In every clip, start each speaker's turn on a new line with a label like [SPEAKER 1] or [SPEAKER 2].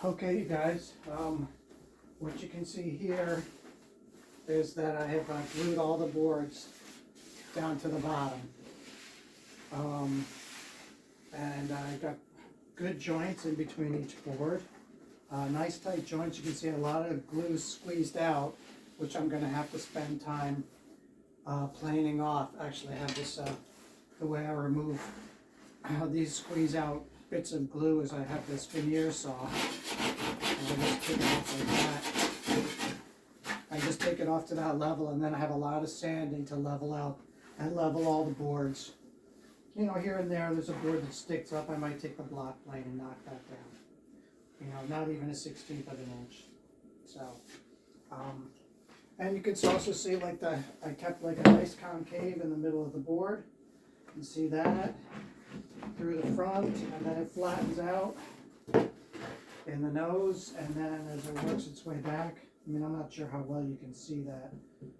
[SPEAKER 1] Okay, you guys, what you can see here is that I have glued all the boards down to the bottom. And I got good joints in between each board. Nice tight joints. You can see a lot of glue squeezed out, which I'm going to have to spend time planing off. Actually, I have this, the way I remove these squeeze out bits of glue is I have this veneer saw. And I just take it off like that. I just take it off to that level, and then I have a lot of sanding to level out and level all the boards. You know, here and there's a board that sticks up. I might take the block plane and knock that down. You know, not even a 1/16 of an inch. So, and you can also see like I kept like a nice concave in the middle of the board. You can see that through the front, and then it flattens out in the nose, and then as it works its way back. I mean, I'm not sure how well you can see that,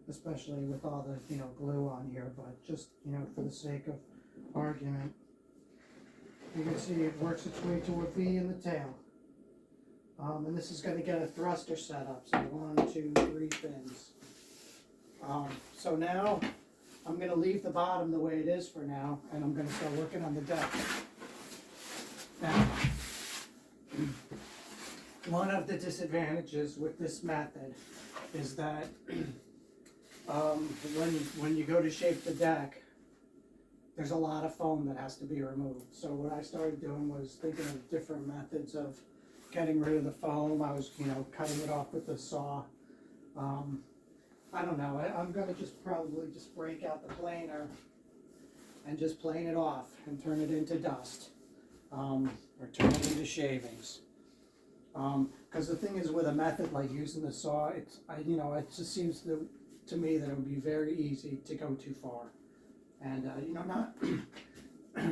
[SPEAKER 1] especially with all the, glue on here, but just, for the sake of argument, you can see it works its way to a V in the tail. And this is going to get a thruster set up, so 1, 2, 3 fins. So now I'm going to leave the bottom the way it is for now, and I'm going to start working on the deck. Now, one of the disadvantages with this method is that when you go to shape the deck, there's a lot of foam that has to be removed. So what I started doing was thinking of different methods of getting rid of the foam. I was, cutting it off with the saw. I don't know. I'm going to probably break out the planer and just plane it off and turn it into dust, or turn it into shavings. Because the thing is, with a method like using the saw, it just seems to me that it would be very easy to go too far. And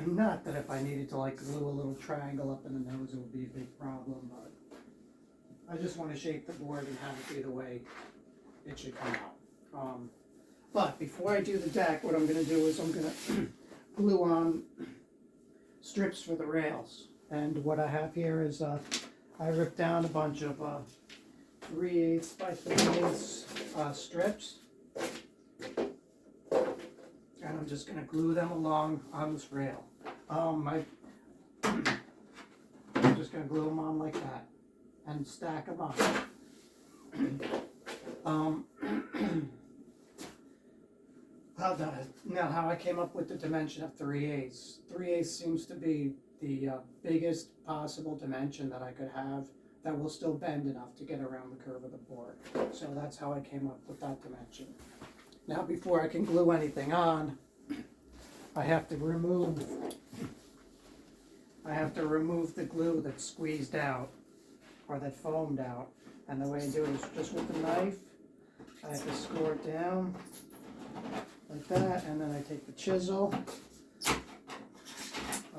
[SPEAKER 1] not that if I needed to like glue a little triangle up in the nose, it would be a big problem. But I just want to shape the board and have it be the way it should come out. But before I do the deck, what I'm going to do is I'm going to glue on strips for the rails. And what I have here is I ripped down a bunch of 3/8 by 3/8 strips, and I'm just going to glue them along on this rail. I'm just going to glue them on like that and stack them on. How I came up with the dimension of 3/8. 3/8 seems to be the biggest possible dimension that I could have that will still bend enough to get around the curve of the board. So that's how I came up with that dimension. Now, before I can glue anything on, I have to remove the glue that's squeezed out or that foamed out. And the way I do it is just with the knife. I have to score it down like that, and then I take the chisel.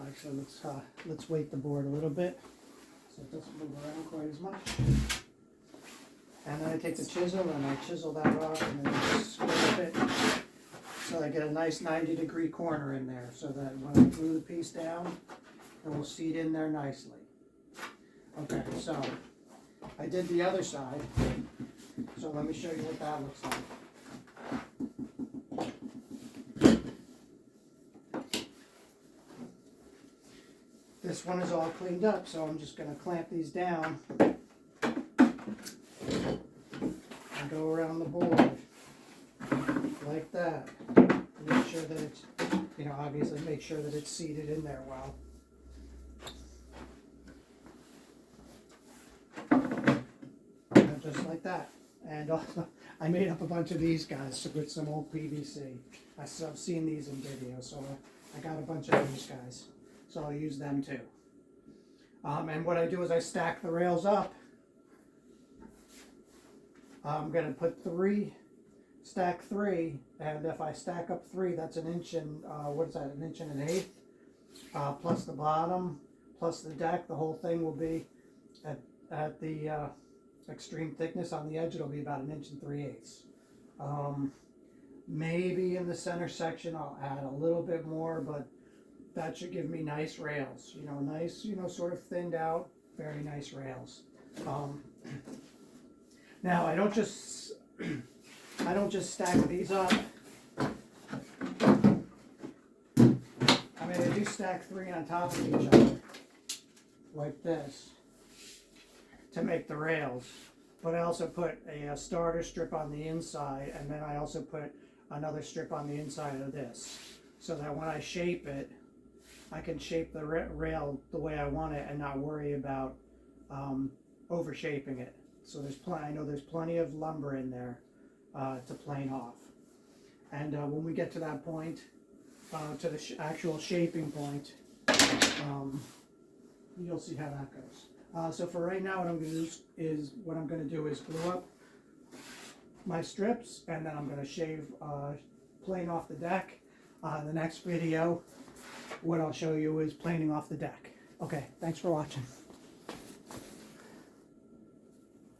[SPEAKER 1] Actually, let's weight the board a little bit so it doesn't move around quite as much. And then I take the chisel and I chisel that off, and then just scrape it so I get a nice 90-degree corner in there, so that when I glue the piece down, it will seat in there nicely. Okay, so I did the other side, so let me show you what that looks like. This one is all cleaned up, so I'm just going to clamp these down and go around the board like that. Make sure that it's, obviously make sure that it's seated in there well. And just like that. And also, I made up a bunch of these guys with some old PVC. I've seen these in videos, so I got a bunch of these guys. So I'll use them too. And what I do is I stack the rails up. I'm going to stack 3, and if I stack up 3, that's an inch and, an inch and an eighth, plus the bottom, plus the deck. The whole thing will be at the extreme thickness on the edge. It'll be about 1 3/8 inches. Maybe in the center section I'll add a little bit more, but that should give me nice rails, nice, sort of thinned out, very nice rails. Now I don't just stack these up. I mean, I do stack 3 on top of each other, like this, to make the rails. But I also put a starter strip on the inside, and then I also put another strip on the inside of this, so that when I shape it, I can shape the rail the way I want it and not worry about over shaping it. So I know there's plenty of lumber in there to plane off. And when we get to that point, to the actual shaping point, you'll see how that goes. So for right now, what I'm going to do is glue up my strips, and then I'm going to shave plane off the deck. The next video, what I'll show you is planing off the deck. Okay, thanks for watching.